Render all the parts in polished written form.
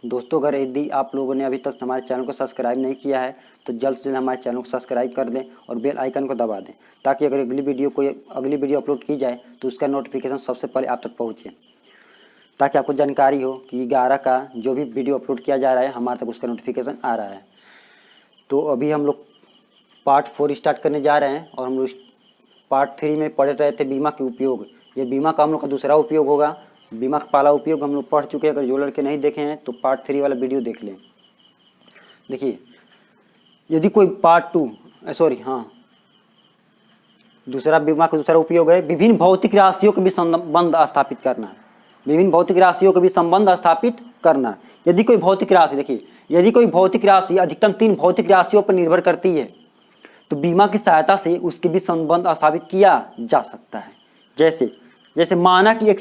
दोस्तों अगर यदि आप लोगों ने अभी तक हमारे चैनल को सब्सक्राइब नहीं किया है तो जल्द से जल्द हमारे चैनल को सब्सक्राइब कर दें और बेल आइकन को दबा दें, ताकि अगर अगली वीडियो अपलोड की जाए तो उसका नोटिफिकेशन सबसे पहले आप तक पहुँचे, ताकि आपको जानकारी हो कि 11 का जो भी वीडियो अपलोड किया जा रहा है हमारे तक उसका नोटिफिकेशन आ रहा है। तो अभी हम लोग पार्ट 4 स्टार्ट करने जा रहे हैं और हम लोग पार्ट 3 में पढ़ रहे थे बीमा के उपयोग। ये बीमा का हम लोग का दूसरा उपयोग होगा। बीमा का पहला उपयोग हम लोग पढ़ चुके हैं। अगर जो लड़के नहीं देखे हैं तो पार्ट 3 वाला वीडियो देख लें। देखिए, यदि कोई दूसरा बीमा का दूसरा उपयोग है विभिन्न भौतिक राशियों के भी संबंध स्थापित करना। विभिन्न भौतिक राशियों के भी संबंध स्थापित करना। यदि कोई भौतिक राशि, देखिए, यदि कोई भौतिक राशि अधिकतम 3 भौतिक राशियों पर निर्भर करती है तो बीमा की सहायता से उसके भी संबंध स्थापित किया जा सकता है। जैसे माना कि एक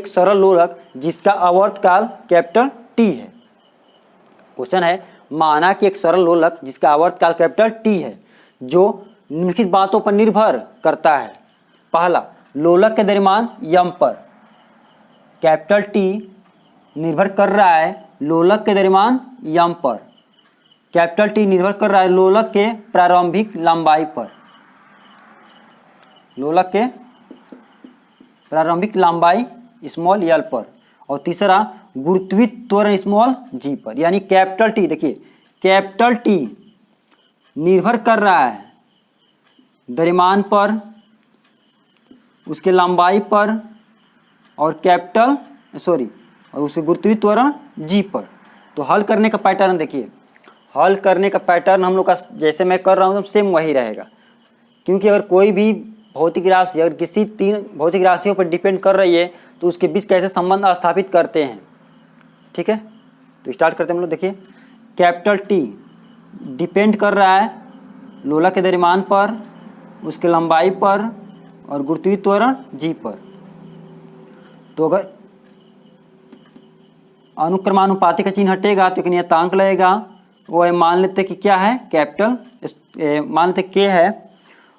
सरल लोलक जिसका आवर्तकाल कैपिटल टी है। क्वेश्चन है, माना कि एक सरल लोलक जिसका आवर्तकाल कैपिटल टी है जो निम्नलिखित बातों पर निर्भर करता है। पहला, लोलक के द्रव्यमान यम पर। कैपिटल टी निर्भर कर रहा है लोलक के द्रव्यमान यम पर। कैपिटल टी निर्भर कर रहा है लोलक के प्रारंभिक लंबाई पर। लोलक के प्रारंभिक लंबाई स्मॉल एल पर। और तीसरा, गुरुत्वीय त्वरण स्मॉल जी पर। यानी कैपिटल टी, देखिए, कैपिटल टी निर्भर कर रहा है द्रव्यमान पर, उसके लंबाई पर और उसके गुरुत्वीय त्वरण जी पर। तो हल करने का पैटर्न देखिए, हल करने का पैटर्न हम लोग का जैसे मैं कर रहा हूँ सेम वही रहेगा। क्योंकि अगर कोई भी भौतिक राशि अगर किसी 3 भौतिक राशियों पर डिपेंड कर रही है तो उसके बीच कैसे संबंध स्थापित करते हैं। ठीक है, तो स्टार्ट करते हैं हम लोग। देखिए, कैपिटल टी डिपेंड कर रहा है लोलक के द्रव्यमान पर, उसके लंबाई पर और गुरुत्वीय त्वरण जी पर। तो अगर अनुक्रमानुपाती का चिन्ह हटेगा तो एक नियतांक लगेगा। वो है, मान लेते कि क्या है, मान लेते के है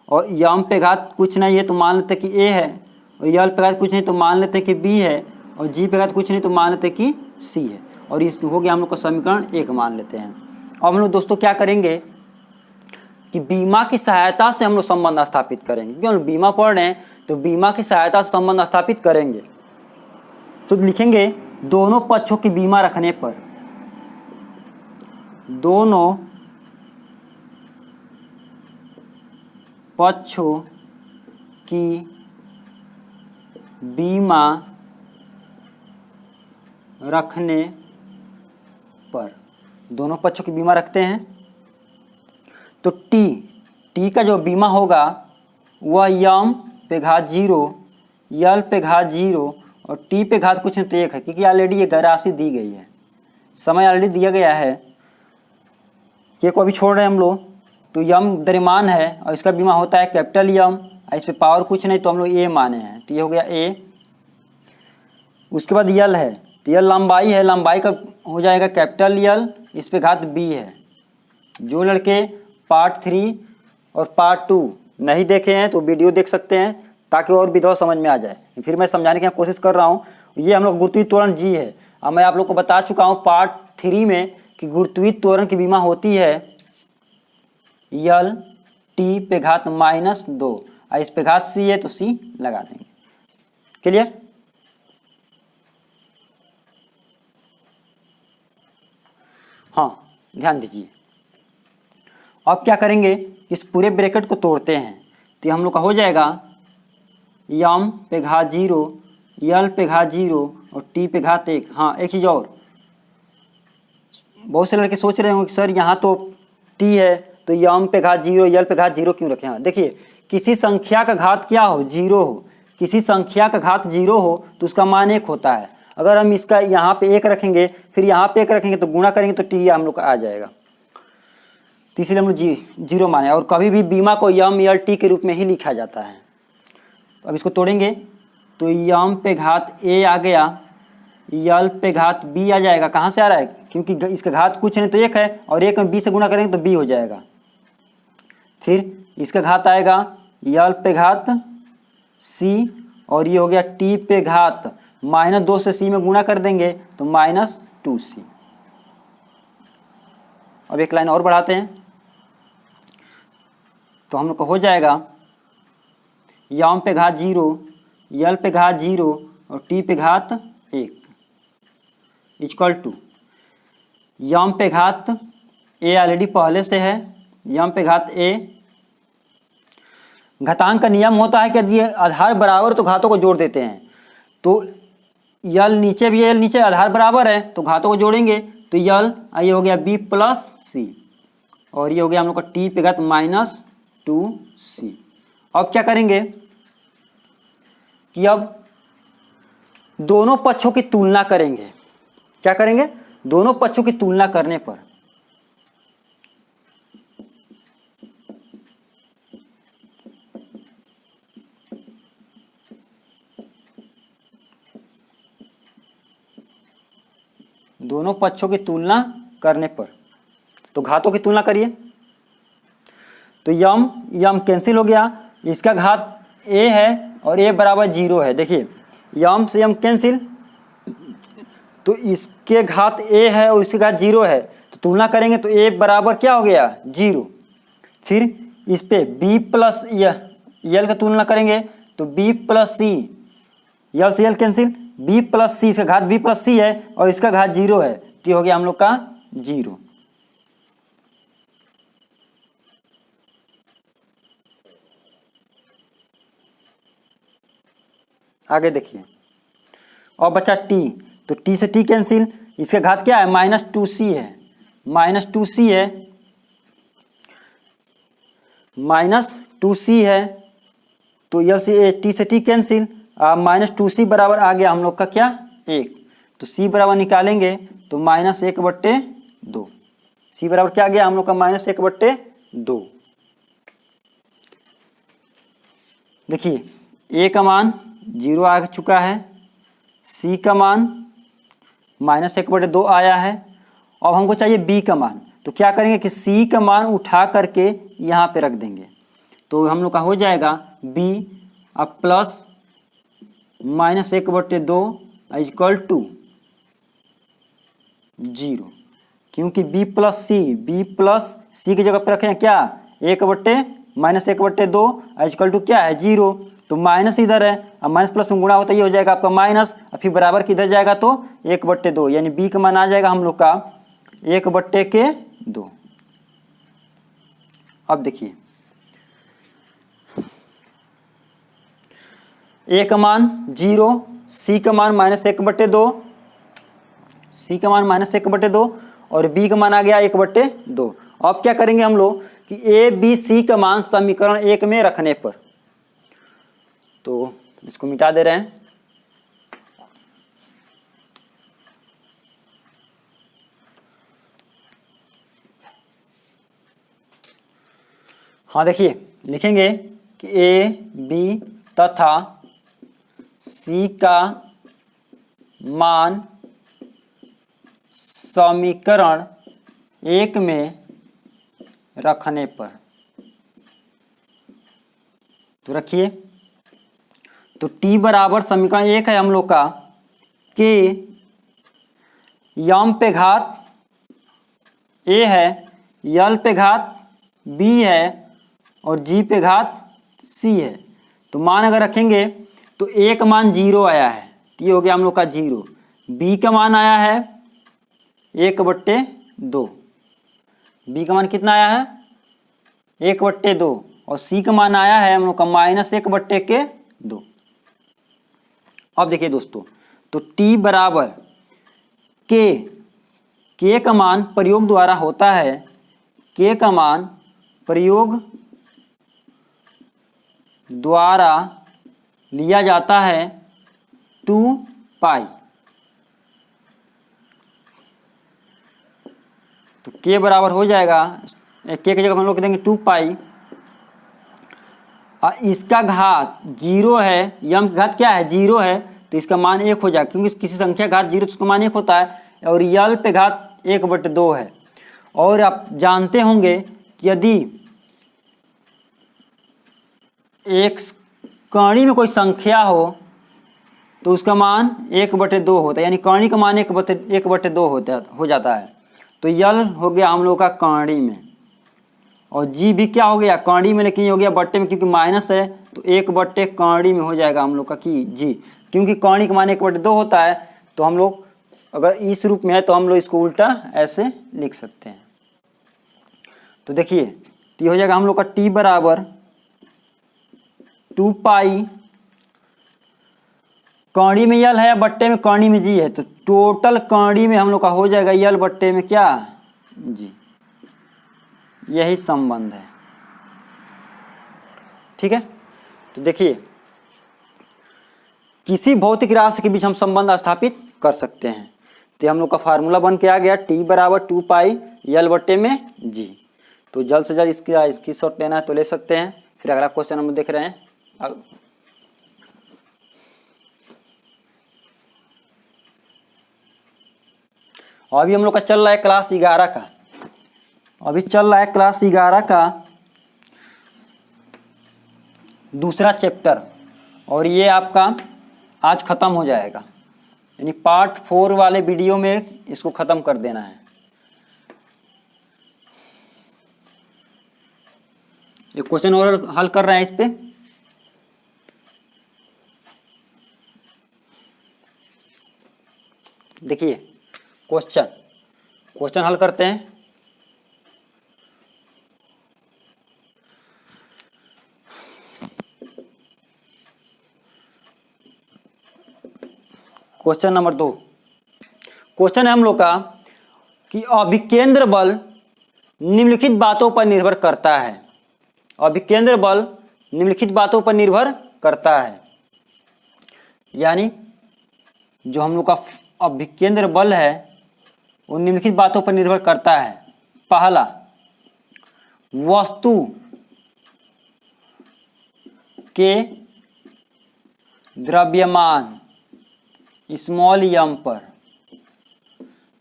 और यम पे घात कुछ नहीं है तो मान लेते कि ए है, और यल पे घात कुछ नहीं तो मान लेते कि बी है, और जी पे घात कुछ नहीं तो मान लेते कि सी है। और इस हो गया हम लोग का समीकरण 1 मान लेते हैं। अब हम लोग दोस्तों क्या करेंगे कि बीमा की सहायता से हम लोग संबंध स्थापित करेंगे। क्यों, बीमा पढ़ रहे हैं तो बीमा की सहायता से संबंध स्थापित करेंगे। तो लिखेंगे, दोनों पक्षों की बीमा रखने पर, दोनों पक्षों की बीमा रखने पर, दोनों पक्षों की बीमा रखते हैं तो टी का जो बीमा होगा वह यम पे घात 0, यल पे घात 0 और टी पे घात कुछ नहीं तो 1 है। क्योंकि ऑलरेडी ये राशि दी गई है, समय ऑलरेडी दिया गया है। के को अभी छोड़ रहे हैं हम लोग। तो यम द्रव्यमान है और इसका बीमा होता है कैपिटल यम, इस पे पावर कुछ नहीं तो हम लोग ए माने हैं, तो ये हो गया ए। उसके बाद यल है तो यल लंबाई है, लंबाई का हो जाएगा कैपिटल यल, इस पे घात बी है। जो लड़के पार्ट 3 और पार्ट 2 नहीं देखे हैं तो वीडियो देख सकते हैं, ताकि और विधवा समझ में आ जाए। फिर मैं समझाने की कोशिश कर रहा हूँ। ये हम लोग गुरुत्वीय त्वरण जी है। अब मैं आप लोग को बता चुका हूँ पार्ट 3 में कि गुरुत्वीय त्वरण की बीमा होती है यल टी पे घात -2, और इस पे घात सी है तो सी लगा देंगे। क्लियर? हाँ, ध्यान दीजिए। अब क्या करेंगे, इस पूरे ब्रैकेट को तोड़ते हैं तो हम लोग का हो जाएगा यम पे घात 0, यल पे घात 0 और टी पे घात 1। हाँ, एक चीज़ और, बहुत से लड़के सोच रहे होंगे कि सर यहाँ तो टी है तो यम पे घात 0, यल पे घात 0 क्यों रखें। हाँ, देखिए, किसी संख्या का घात क्या हो, 0 हो। किसी संख्या का घात 0 हो तो उसका मान 1 होता है। अगर हम इसका यहाँ पे 1 रखेंगे फिर यहाँ पे 1 रखेंगे तो गुणा करेंगे तो टी हम लोग का आ जाएगा। तो इसलिए हम लोग 0 माने। और कभी भी बीमा को यम यल टी के रूप में ही लिखा जाता है। तो अब इसको तोड़ेंगे तो यम पे घात ए आ गया, यल पे घात बी आ जाएगा। कहाँ से आ रहा है, क्योंकि इसका घात कुछ नहीं तो 1 है और 1 में बी से गुणा करेंगे तो बी हो जाएगा। फिर इसका घात आएगा यल पे घात सी और ये हो गया टी पे घात -2 से c में गुणा कर देंगे तो -2c। अब एक लाइन और बढ़ाते हैं तो हम लोग को हो जाएगा यम पे घात 0, यल पे घात 0 और t पे घात 1 इक्वल टू यम पे घात a ऑलरेडी पहले से है, यम पे घात a। घातांक का नियम होता है कि यदि आधार बराबर तो घातों को जोड़ देते हैं। तो यल नीचे भी है, यल नीचे आधार बराबर है तो घातों को जोड़ेंगे तो यल ये हो गया b प्लस सी और ये हो गया हम लोग का t पे घात -2c। अब क्या करेंगे कि अब दोनों पक्षों की तुलना करेंगे। क्या करेंगे? दोनों पक्षों की तुलना करने पर दोनों पक्षों की तुलना करने पर तो घातों की तुलना करिए तो यम कैंसिल हो गया, इसका घात a है और a बराबर 0 है। देखिए यम से यम कैंसिल तो इसके घात a है और इसके घात 0 है तो तुलना करेंगे तो a बराबर क्या हो गया 0। फिर इस पे b प्लस यल का तुलना करेंगे तो b प्लस सी, यल से यल कैंसिल, b प्लस सी, इसका घात b प्लस सी है और इसका घात 0 है तो ये हो गया हम लोग का 0। आगे देखिए और बचा t तो t से t कैंसिल, इसका घात क्या है -2c है, -2c है, -2c है तो यल से t से t कैंसिल, -2c बराबर आ गया हम लोग का क्या 1 तो c बराबर निकालेंगे तो -1/2। c बराबर क्या आ गया हम लोग का -1/2। देखिए a का मान 0 आ चुका है, c का मान -1/2 आया है। अब हमको चाहिए b का मान तो क्या करेंगे कि c का मान उठा करके यहाँ पे रख देंगे तो हम लोग का हो जाएगा b अब प्लस -1/2 इक्वल टू 0 क्योंकि b प्लस सी की जगह पर रखें क्या 1/-1/2 इक्वल टू क्या है 0 तो माइनस इधर है, अब माइनस प्लस में गुणा होता है ये हो जाएगा आपका माइनस, और फिर बराबर किधर जाएगा तो 1/2 यानी b का मान आ जाएगा हम लोग का 1/2। अब देखिए a का मान 0, c का मान -1/2, c का मान -1/2 और b का मान आ गया 1/2। अब क्या करेंगे हम लोग कि a b c का मान समीकरण 1 में रखने पर तो इसको मिटा दे रहे हैं। हाँ देखिए लिखेंगे कि a b तथा c का मान समीकरण 1 में रखने पर तो रखिए तो t बराबर समीकरण 1 है हम लोग का कि यम पे घात a है, यल पे घात b है और g पे घात c है। तो मान अगर रखेंगे तो a का मान 0 आया है तो ये हो गया हम लोग का 0, b का मान आया है 1/2, b का मान कितना आया है 1/2 और c का मान आया है हम लोग का -1/2। अब देखिए दोस्तों तो t बराबर k का मान प्रयोग द्वारा होता है, k का मान प्रयोग द्वारा लिया जाता है 2 पाई। तो k बराबर हो जाएगा k की जगह हम लोग देंगे 2 पाई और इसका घात 0 है, यम का घात क्या है 0 है तो इसका मान 1 हो जाएगा क्योंकि किसी संख्या घात 0 तो उसका मान 1 होता है और यल पे घात 1/2 है। और आप जानते होंगे कि यदि एक कणी में कोई संख्या हो तो उसका मान 1/2 होता है, यानी कर्णी का मान 1/2 हो जाता है। तो यल हो गया हम लोग का कर्णी में, और जी भी क्या हो गया कर्णी में, लेकिन ये हो गया बट्टे में, क्योंकि माइनस है तो 1/कर्णी में हो जाएगा हम लोग का कि जी, क्योंकि कर्णी का मान 1/2 होता है। तो हम लोग अगर इस रूप में है तो हम लोग इसको उल्टा ऐसे लिख सकते हैं। तो देखिए तो हो जाएगा हम लोग का t बराबर 2 पाई, कर्णी में यल है या बट्टे में कर्णी में जी है, तो टोटल कर्णी में हम लोग का हो जाएगा यल बट्टे में क्या जी। यही संबंध है, ठीक है। तो देखिए किसी भौतिक राशि के बीच हम संबंध स्थापित कर सकते हैं। तो हम लोग का फार्मूला बन के आ गया t बराबर 2 पाई यल बट्टे में जी। तो जल्द से जल्द इसकी शॉट लेना है तो ले सकते हैं। फिर अगला क्वेश्चन हम देख रहे हैं। अभी हम लोग का चल रहा है क्लास 11 का, अभी चल रहा है क्लास 11 का दूसरा चैप्टर, और ये आपका आज खत्म हो जाएगा, यानी पार्ट 4 वाले वीडियो में इसको खत्म कर देना है। ये क्वेश्चन और हल कर रहे हैं इस पे। देखिए क्वेश्चन हल करते हैं। क्वेश्चन नंबर 2, क्वेश्चन है हम लोग का कि अभिकेंद्र बल निम्नलिखित बातों पर निर्भर करता है। अभिकेंद्र बल निम्नलिखित बातों पर निर्भर करता है, यानी जो हम लोग का अभिकेंद्र बल है वो निम्नलिखित बातों पर निर्भर करता है। पहला, वस्तु के द्रव्यमान स्मॉल m पर।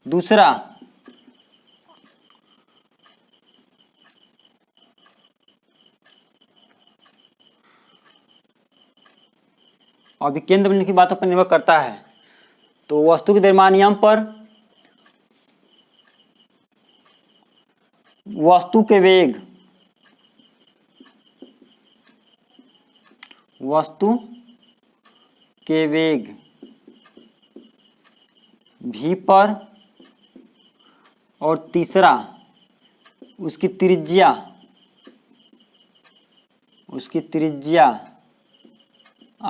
दूसरा, अभिकेंद्र बल की बातों पर निर्भर करता है तो वस्तु के द्रव्यमान m पर वस्तु के वेग, वस्तु के वेग v पर, और तीसरा उसकी त्रिज्या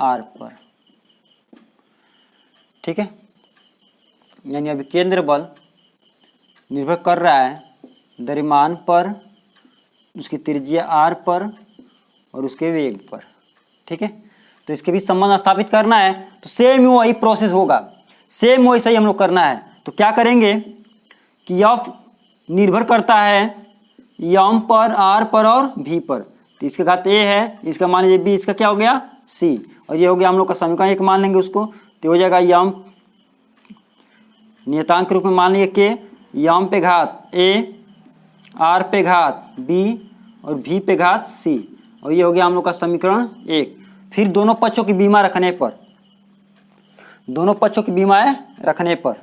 r पर, ठीक है। यानी अभिकेंद्र बल निर्भर कर रहा है द्रव्यमान पर, उसकी त्रिज्या r पर और उसके वेग पर, ठीक है। तो इसके बीच संबंध स्थापित करना है तो सेम वही प्रोसेस होगा, सेम वैसा ही हम लोग करना है। तो क्या करेंगे कि f निर्भर करता है m पर, r पर और v पर। तो इसके घात a है, इसका मान लीजिए b, इसका क्या हो गया c, और ये हो गया हम लोग का समीकरण एक मान लेंगे उसको। तो हो जाएगा m नियतांक के रूप में मान लिए k, m पे घात a, r पे घात b और v पे घात c, और ये हो गया हम लोग का समीकरण 1। फिर दोनों पक्षों की बीमा रखने पर, दोनों पक्षों की बीमाएं रखने पर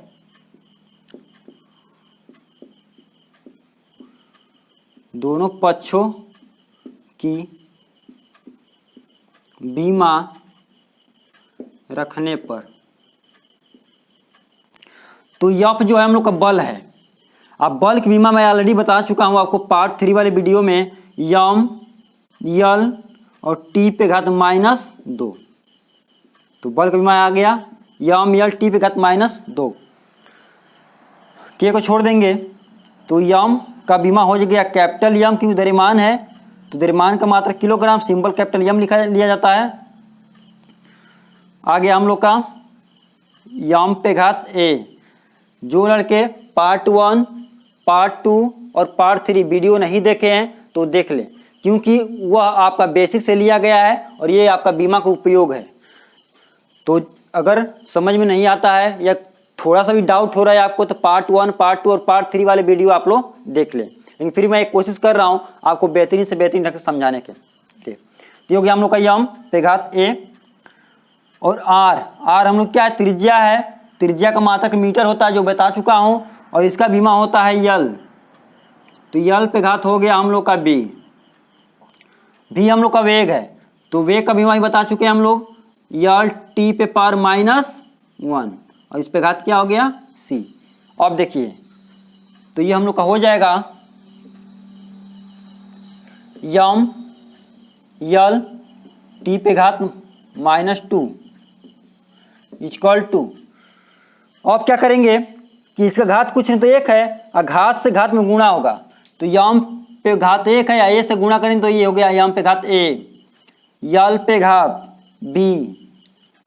दोनों पक्षों की बीमा रखने पर तो यफ जो है हम लोग का बल है। अब बल की बीमा मैं ऑलरेडी बता चुका हूं आपको पार्ट 3 वाले वीडियो में, यम, यल और टी पे घात -2। तो बल का बीमा आ गया यम यल टी पे घात -2। के को छोड़ देंगे तो यम का बीमा हो गया कैपिटल यम, क्योंकि द्रव्यमान है तो द्रव्यमान का मात्रा किलोग्राम, सिंबल कैपिटल यम लिया जाता है। आ गया हम लोग का यम पे घात ए। जो लड़के पार्ट 1, पार्ट 2 और पार्ट 3 वीडियो नहीं देखे हैं तो देख लें, क्योंकि वह आपका बेसिक से लिया गया है और ये आपका बीमा का उपयोग है। तो अगर समझ में नहीं आता है या थोड़ा सा भी डाउट हो रहा है आपको तो पार्ट 1, पार्ट 2 और पार्ट 3 वाले वीडियो आप लोग देख लें। लेकिन फिर मैं एक कोशिश कर रहा हूँ आपको बेहतरीन से बेहतरीन ढंग से समझाने के लिए। तो हो गया हम लोग का यम पे घात ए, और आर हम लोग क्या है, त्रिज्या है, त्रिज्या का मात्रक मीटर होता है जो बता चुका हूँ, और इसका बीमा होता है यल। तो यल पे घात हो गया हम लोग का बी हम लोग का वेग है, तो वेग का बीमा ही बता चुके हैं हम लोग, यल टी पे पावर -1, और इस पे घात क्या हो गया सी। अब देखिए तो ये हम लोग का हो जाएगा यम यल टी पे घात -2 इक्वल टू, अब क्या करेंगे कि इसका घात कुछ नहीं तो एक है, और घात से घात में गुणा होगा, तो यम पे घात एक है, या ए से गुणा करें तो ये हो गया यम पे घात ए, यल पे घात बी,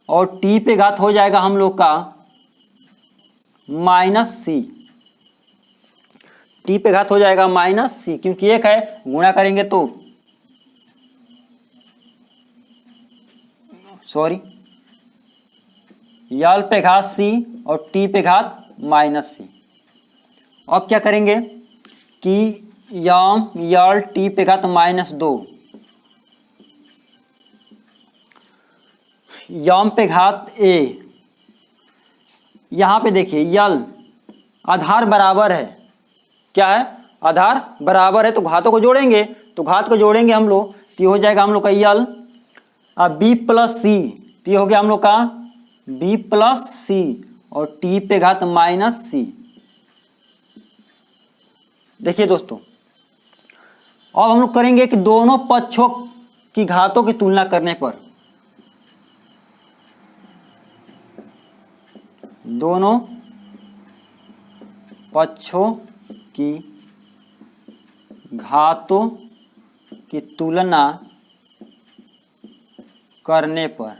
और टी पे घात हो जाएगा हम लोग का -c, टी पे घात हो जाएगा -c, क्योंकि एक है, गुणा करेंगे तो सॉरी यल पे घात c और टी पे घात -c। अब क्या करेंगे कि यम यल टी पे घात -2, यम पे घात a, यहां पे देखिए यल आधार बराबर है, क्या है आधार बराबर है, तो घातों को जोड़ेंगे, तो घात को जोड़ेंगे हम लोग, तो ये हो जाएगा हम लोग का यल बी प्लस सी, तो ये हो गया हम लोग का बी प्लस सी, और टी पे घात -c। देखिए दोस्तों अब हम लोग करेंगे कि दोनों पक्षों की घातों की तुलना करने पर, दोनों पक्षों की घातों की तुलना करने पर,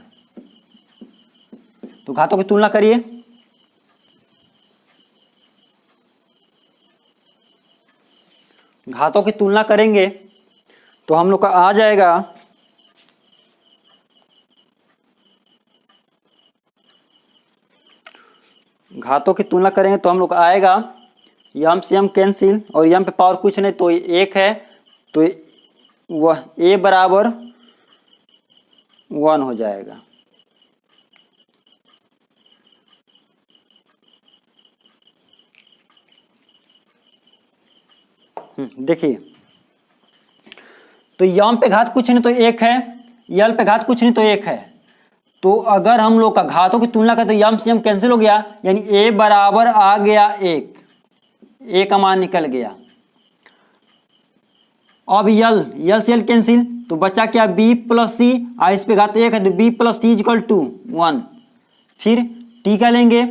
तो घातों की तुलना करिए, घातों की तुलना करेंगे तो हम लोग का आ जाएगा घातों की तुलना करेंगे तो हम लोग का आएगा यम से यम कैंसिल, और यम पे पावर कुछ नहीं तो एक है, तो वह a बराबर 1 हो जाएगा। देखिए तो यम पे घात कुछ नहीं तो एक है, यल पे घात कुछ नहीं तो एक है, तो अगर हम लोग का घातों की तुलना करें तो यम से यम कैंसिल हो गया, यानी a बराबर आ गया 1, a का मान निकल गया। अब यल से यल कैंसिल, तो बचा क्या b प्लस सी, इस पे घात 1 है तो b plus C equal to 1, फिर t का लेंगे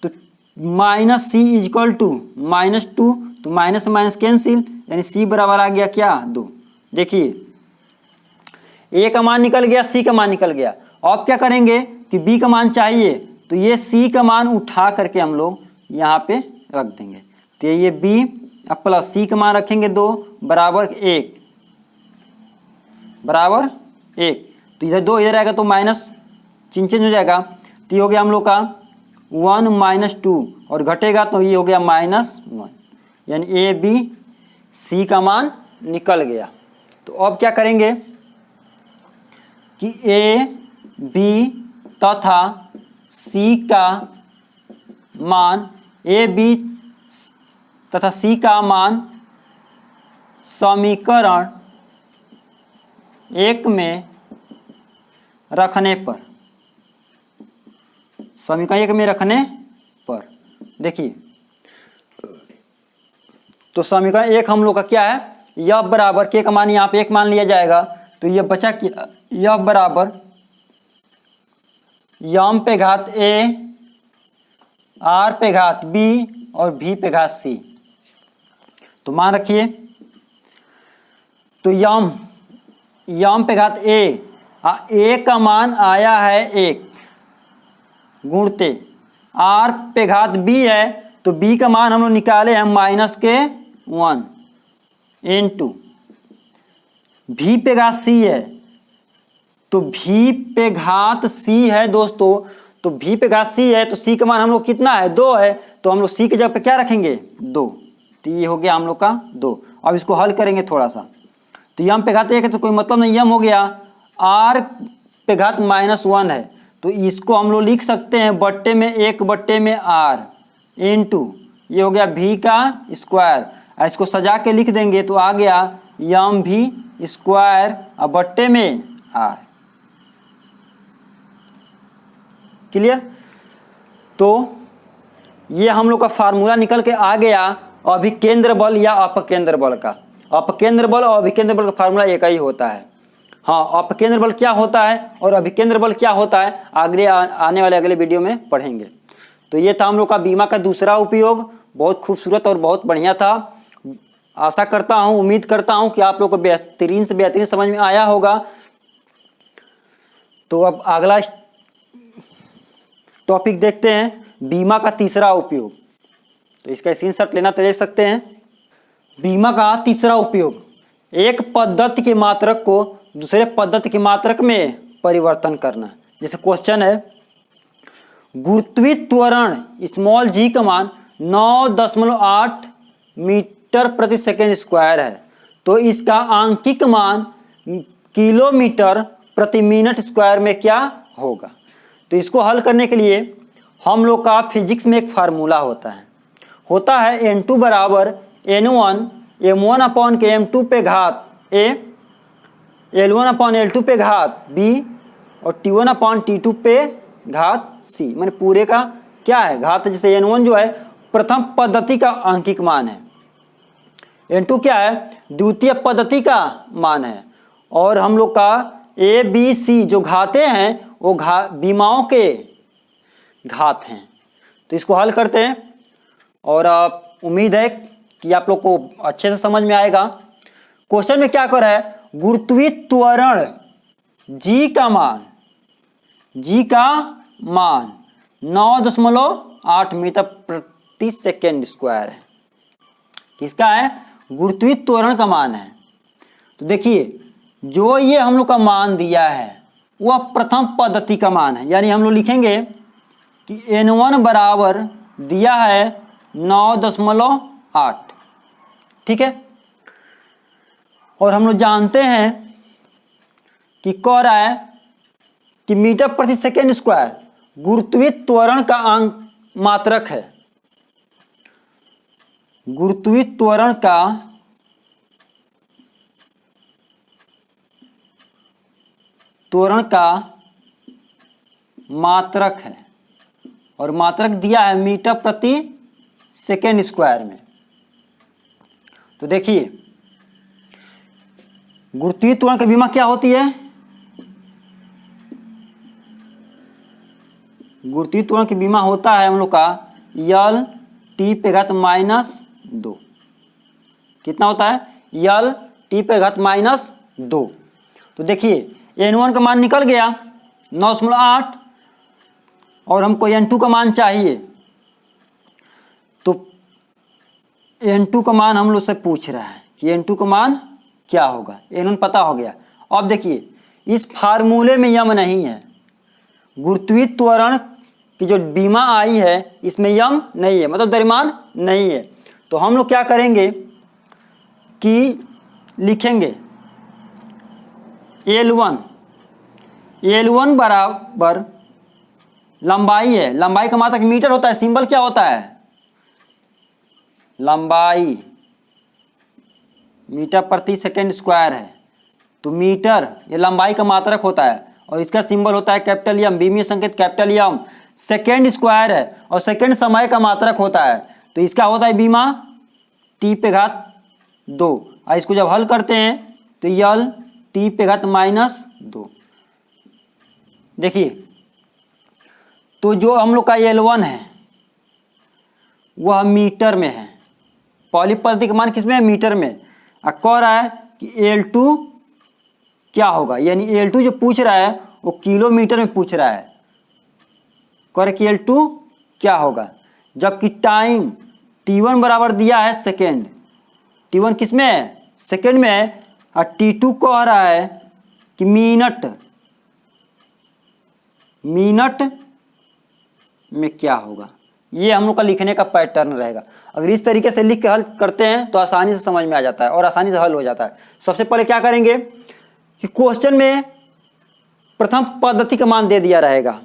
तो -c इक्वल टू -2, तो माइनस माइनस कैंसिल, यानी c बराबर आ गया क्या 2। देखिए a का मान निकल गया, c का मान निकल गया, अब क्या करेंगे कि b का मान चाहिए, तो ये c का मान उठा करके हम लोग यहाँ पे रख देंगे, तो ये b अब प्लस c का मान रखेंगे 2 बराबर 1, तो इधर 2 इधर आएगा तो माइनस चिन्ह चेंज हो जाएगा, तो ये हो गया हम लोग का 1 - 2, और घटेगा तो ये हो गया -1, यानी ए बी सी का मान निकल गया। तो अब क्या करेंगे कि ए बी तथा सी का मान, ए बी तथा सी का मान समीकरण 1 में रखने पर, समीकरण 1 में रखने पर, देखिए तो समीकरण 1 हम लोग का क्या है, यह बराबर के का मान यहाँ पे 1 मान लिया जाएगा, तो यह बचा कि यह बराबर यम पे घात ए, आर पे घात बी, और भी पे घात सी। तो मान रखिए तो यम पे घात ए का मान आया है 1 गुणते, आर पे घात बी है तो बी का मान हम लोग निकाले हैं -1 इंटू भी पे घात सी है, तो भी पे घात सी है दोस्तों, तो भी पे घात सी है तो सी का मान हम लोग कितना है 2 है, तो हम लोग सी के जगह पे क्या रखेंगे 2, तो ये हो गया हम लोग का 2। अब इसको हल करेंगे थोड़ा सा, तो यम पे घात 1 है तो कोई मतलब नहीं, यम हो गया, आर पे घात -1 है तो इसको हम लोग लिख सकते हैं बट्टे में 1/r इंटू ये हो गया v का स्क्वायर। इसको सजा के लिख देंगे तो आ गया यम भी स्क्वायर और बट्टे में r। क्लियर? तो ये हम लोग का फार्मूला निकल के आ गया अभिकेंद्र बल या अपकेंद्र बल का। अपकेंद्र बल और अभिकेंद्र बल का फार्मूला एक ही होता है। हाँ, अपकेंद्र बल क्या होता है और अभिकेंद्र बल क्या होता है आगे आने वाले अगले वीडियो में पढ़ेंगे। तो ये था हम लोग का बीमा का दूसरा उपयोग। बहुत खूबसूरत और बहुत बढ़िया था। आशा करता हूँ, उम्मीद करता हूँ कि आप लोग को बेहतरीन से बेहतरीन समझ में आया होगा। तो अब अगला टॉपिक देखते हैं, बीमा का तीसरा उपयोग। तो इसका स्क्रीनशॉट लेना तो ले सकते हैं। बीमा का तीसरा उपयोग, एक पद्धति के मात्रक को दूसरे पद्धति के मात्रक में परिवर्तन करना। जैसे क्वेश्चन है, गुरुत्वीय त्वरण स्मॉल g का मान 9.8 मीटर प्रति सेकेंड स्क्वायर है, तो इसका आंकिक मान किलोमीटर प्रति मिनट स्क्वायर में क्या होगा। तो इसको हल करने के लिए हम लोग का फिजिक्स में एक फार्मूला होता है n2 बराबर n1 m1 अपॉन के m2 पे घात a, l1 अपॉन l2 पे घात b और t1 अपॉन t2 पे घात c। मैंने पूरे का क्या है घात। जैसे n1 जो है प्रथम पद्धति का आंकिक मान है, n2 क्या है द्वितीय पद्धति का मान है, और हम लोग का a b c जो घाते हैं वो बीमाओं के घात हैं। तो इसको हल करते हैं और उम्मीद है कि आप लोग को अच्छे से समझ में आएगा। क्वेश्चन में क्या कर रहा है, गुरुत्वीय त्वरण g का मान 9.8 मीटर प्रति सेकेंड स्क्वायर है। किसका है? गुरुत्वीय त्वरण का मान है। तो देखिए जो ये हम लोग का मान दिया है वह प्रथम पद्धति का मान है, यानी हम लोग लिखेंगे कि n1 बराबर दिया है 9.8। ठीक है, और हम लोग जानते हैं कि कह रहा है कि मीटर प्रति सेकेंड स्क्वायर गुरुत्वीय त्वरण का मात्रक है। गुरुत्वीय त्वरण का मात्रक है और मात्रक दिया है मीटर प्रति सेकेंड स्क्वायर में। तो देखिए गुरुत्वीय त्वरण की बीमा क्या होती है, गुरुत्वीय त्वरण की बीमा होता है हम लोग का यल टी पे घात -2। कितना होता है? यल टी पे घात -2। तो देखिए n1 का मान निकल गया 9.8 और हमको n2 का मान चाहिए। तो n2 का मान हम लोग से पूछ रहा है कि n2 का मान क्या होगा। n1 पता हो गया। अब देखिए इस फार्मूले में यम नहीं है, गुरुत्वीय त्वरण की जो बीमा आई है इसमें यम नहीं है, मतलब द्रव्यमान नहीं है। तो हम लोग क्या करेंगे कि लिखेंगे L1 बराबर लंबाई है, लंबाई का मात्रक मीटर होता है, सिंबल क्या होता है लंबाई, मीटर प्रति सेकेंड स्क्वायर है। तो मीटर ये लंबाई का मात्रक होता है और इसका सिंबल होता है कैपिटल एम, बीमीय संकेत कैपिटल एम। सेकेंड स्क्वायर है और सेकेंड समय का मात्रक होता है, तो इसका होता है बीमा टी पे घात 2। और इसको जब हल करते हैं तो यल टी पे घात -2। देखिए तो जो हम लोग का L1 है वह मीटर में है, पहली पद्धति का मान किसमें है? मीटर में। और कह रहा है कि L2 क्या होगा, यानी L2 जो पूछ रहा है वो किलोमीटर में पूछ रहा है। कह रहा है कि L2 क्या होगा, जबकि टाइम T1 बराबर दिया है सेकेंड। T1 किस में है? सेकेंड में है। और T2 कह रहा है कि मिनट में क्या होगा। ये हम लोग का लिखने का पैटर्न रहेगा। अगर इस तरीके से लिख के हल करते हैं तो आसानी से समझ में आ जाता है और आसानी से हल हो जाता है। सबसे पहले क्या करेंगे कि क्वेश्चन में प्रथम पद्धति का मान दे दिया रहेगा,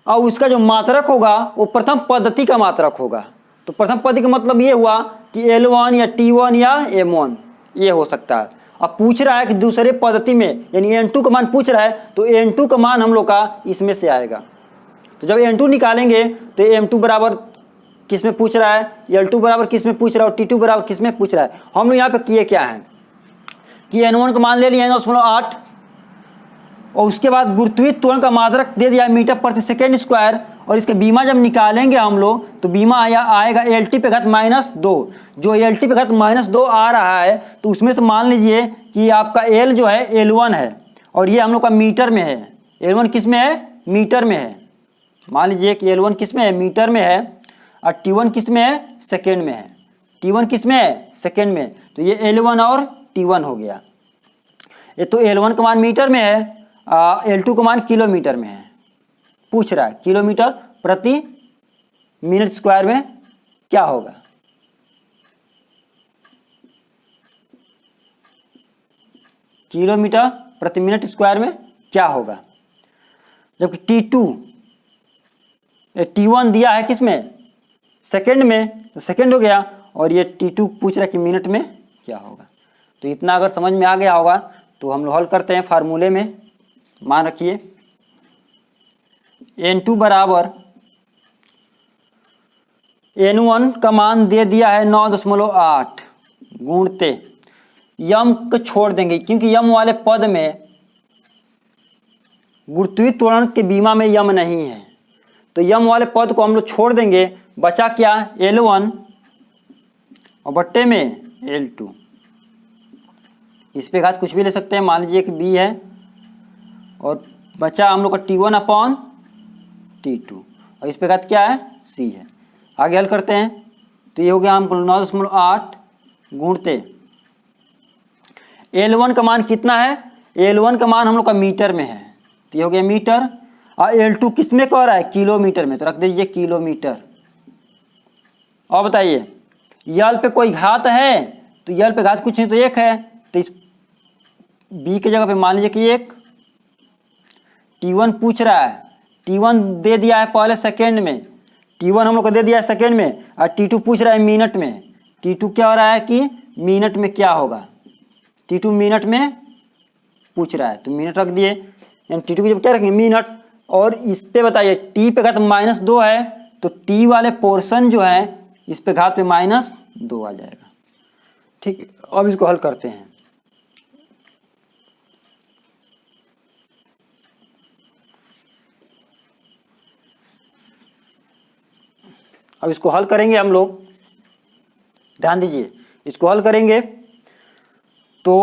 और उसका जो मात्रक होगा वो प्रथम पद्धति का मात्रक होगा। तो प्रथम पद्धति का मतलब ये हुआ कि L1 या T1 या M1 ये हो सकता है। अब पूछ रहा है कि दूसरे पद्धति में यानी N2 का मान पूछ रहा है, तो N2 का मान हम लोग का इसमें से आएगा। तो जब N2 निकालेंगे तो M2 बराबर किस में पूछ रहा है, L2 बराबर किस में पूछ रहा है और T2 बराबर किस में पूछ रहा है। हम लोग यहाँ पे किए क्या है कि N1 का मान ले लिया 9.8 और उसके बाद गुरुत्वीय त्वरण का मात्रक दे दिया मीटर प्रति सेकेंड स्क्वायर, और इसके बीमा जब निकालेंगे हम लोग तो बीमा आएगा LT पे घात -2। जो LT पे घात -2 आ रहा है तो उसमें से मान लीजिए कि आपका L जो है L1 है और ये हम लोग का मीटर में है। L1 किस में है, मीटर में है। मान लीजिए कि L1 किस में है, मीटर में है, और T1 किस में है, सेकेंड में है। T1 किस में है, सेकेंड में। तो ये L1 और T1 हो गया। ये तो L1 का मान मीटर में है, L2 का मान किलोमीटर में है। पूछ रहा है किलोमीटर प्रति मिनट स्क्वायर में क्या होगा। किलोमीटर प्रति मिनट स्क्वायर में क्या होगा, जबकि T1 दिया है किसमें, सेकेंड में, तो सेकेंड हो गया, और ये T2 पूछ रहा है कि मिनट में क्या होगा। तो इतना अगर समझ में आ गया होगा तो हम लोग हल करते हैं फार्मूले में। मान रखिए N2 बराबर N1 का मान दे दिया है 9.8 गुणते यम को छोड़ देंगे, क्योंकि यम वाले पद में गुरुत्वीय त्वरण के बीमा में यम नहीं है, तो यम वाले पद को हम लोग छोड़ देंगे। बचा क्या, L1 और बट्टे में L2। इस पे घात कुछ भी ले सकते हैं, मान लीजिए कि B है, और बचा हम लोग का T1 अपॉन T2, और इस पे घात क्या है, C है। आगे हल करते हैं तो ये हो गया हमको 9.8 गुणते L1 का मान कितना है, L1 का मान हम लोग का मीटर में है, तो ये हो गया मीटर, और L2 किस में कह रहा है, किलोमीटर में, तो रख दीजिए किलोमीटर। और बताइए यल पे कोई घात है, तो यल पे घात कुछ नहीं तो 1 है, तो इस B के जगह पे मान लीजिए कि 1। T1 पूछ रहा है, T1 दे दिया है पहले सेकेंड में, T1 हम लोग को दे दिया है सेकेंड में, और T2 पूछ रहा है मिनट में। T2 क्या हो रहा है कि मिनट में क्या होगा, T2 मिनट में पूछ रहा है, तो मिनट रख दिए। यानी T2 की जब क्या रखेंगे, मिनट। और इस पे बताइए T पे घात -2 है, तो T वाले पोर्शन जो है इस पे घात पे -2 आ जाएगा। ठीक, अब इसको हल करते हैं। अब इसको हल करेंगे हम लोग, ध्यान दीजिए, इसको हल करेंगे तो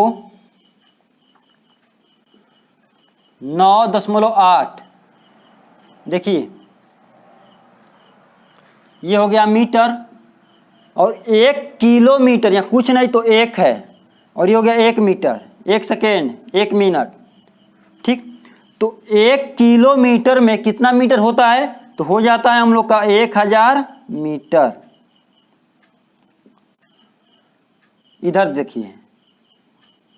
9.8, देखिए ये हो गया मीटर, और 1 किलोमीटर या कुछ नहीं तो 1 है, और ये हो गया 1 मीटर, 1 सेकेंड, 1 मिनट। ठीक, तो 1 किलोमीटर में कितना मीटर होता है, तो हो जाता है हम लोग का 1000 मीटर। इधर देखिए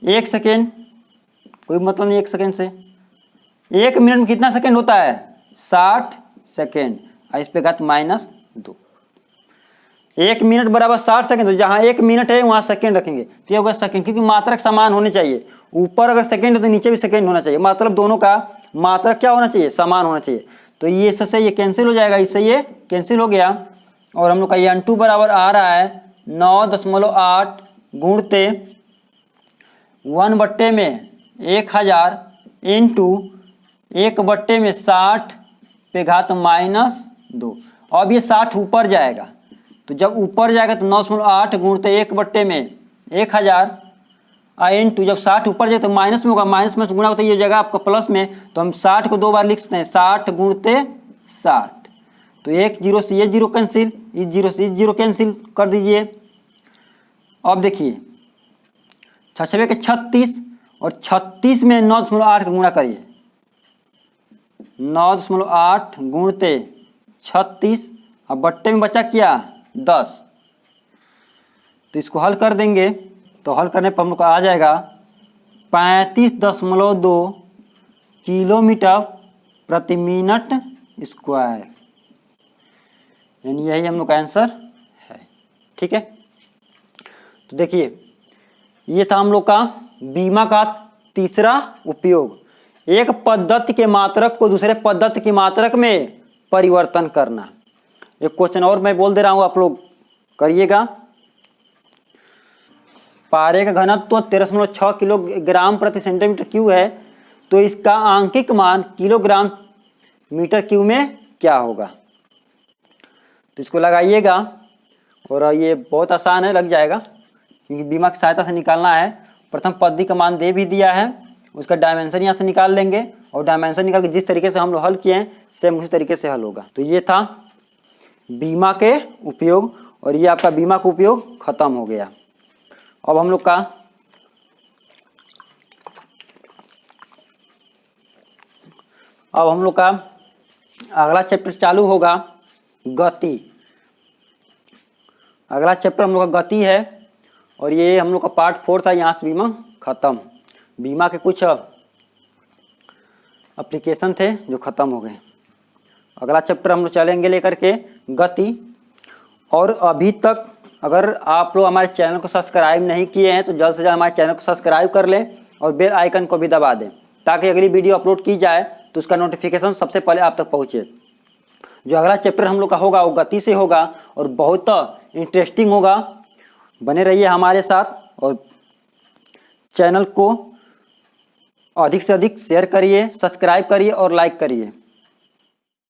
1 सेकेंड, कोई मतलब नहीं 1 सेकेंड से। 1 मिनट में कितना सेकेंड होता है, 60 सेकेंड, और इस पे घात -2। 1 मिनट बराबर 60 सेकेंड, तो जहाँ 1 मिनट है वहाँ सेकेंड रखेंगे, तो ये होगा सेकेंड, क्योंकि मात्रक समान होने चाहिए। ऊपर अगर सेकेंड है तो नीचे भी सेकेंड होना चाहिए, मतलब दोनों का मात्रक क्या होना चाहिए, समान होना चाहिए। तो ये इससे ये कैंसिल हो जाएगा, इससे ये कैंसिल हो गया, और हम लोग का N2 बराबर आ रहा है 9.8 गुणते 1 बट्टे में 1000 इंटू 1 बट्टे में 60 पे घात -2। अब ये 60 ऊपर जाएगा, तो जब ऊपर जाएगा तो 9.8 गुणते 1 बट्टे में 1000 इंटू, जब 60 ऊपर जाए तो माइनस में होगा, माइनस में गुणा होता है, ये जगह आपका प्लस में, तो हम 60 को 2 बार लिख सकते हैं, 60 गुणते 60। तो 1 0 से ये 0 कैंसिल, इस 0 से इस 0 कैंसिल कर दीजिए। अब देखिए 6 के 36, और 36 में 9.8 का गुणा करिए, 9.8 गुणते 36, अब बट्टे में बचा क्या 10। तो इसको हल कर देंगे, तो हल करने पर हम लोग का आ जाएगा 35.2 किलोमीटर प्रति मिनट स्क्वायर, यानी यही हम लोग का आंसर है। ठीक है, तो देखिए ये था हम लोग का बीमा का तीसरा उपयोग, एक पद्धति के मात्रक को दूसरे पद्धति की मात्रक में परिवर्तन करना। एक क्वेश्चन और मैं बोल दे रहा हूं, आप लोग करिएगा। पारे का घनत्व 13.6 किलोग्राम प्रति सेंटीमीटर क्यूब है, तो इसका आंकिक मान किलोग्राम मीटर क्यूब में क्या होगा। तो इसको लगाइएगा, और ये बहुत आसान है, लग जाएगा, क्योंकि बीमा की सहायता से निकालना है। प्रथम पद्धति का मान दे भी दिया है, उसका डायमेंशन यहाँ से निकाल लेंगे, और डायमेंशन निकाल के जिस तरीके से हम लोग हल किए हैं सेम उसी तरीके से हल होगा। तो ये था बीमा के उपयोग, और ये आपका बीमा का उपयोग खत्म हो गया। अब हम लोग का अगला चैप्टर चालू होगा, गति। अगला चैप्टर हम लोग का गति है, और ये हम लोग का पार्ट 4 था, यहाँ से बीमा खत्म। बीमा के कुछ एप्लीकेशन थे जो खत्म हो गए। अगला चैप्टर हम लोग चलेंगे लेकर के गति। और अभी तक अगर आप लोग हमारे चैनल को सब्सक्राइब नहीं किए हैं तो जल्द से जल्द हमारे चैनल को सब्सक्राइब कर लें, और बेल आइकन को भी दबा दें, ताकि अगली वीडियो अपलोड की जाए तो उसका नोटिफिकेशन सबसे पहले आप तक पहुँचे। जो अगला चैप्टर हम लोग का होगा वो गति से होगा, और बहुत इंटरेस्टिंग होगा। बने रहिए हमारे साथ, और चैनल को अधिक से अधिक शेयर करिए, सब्सक्राइब करिए और लाइक करिए।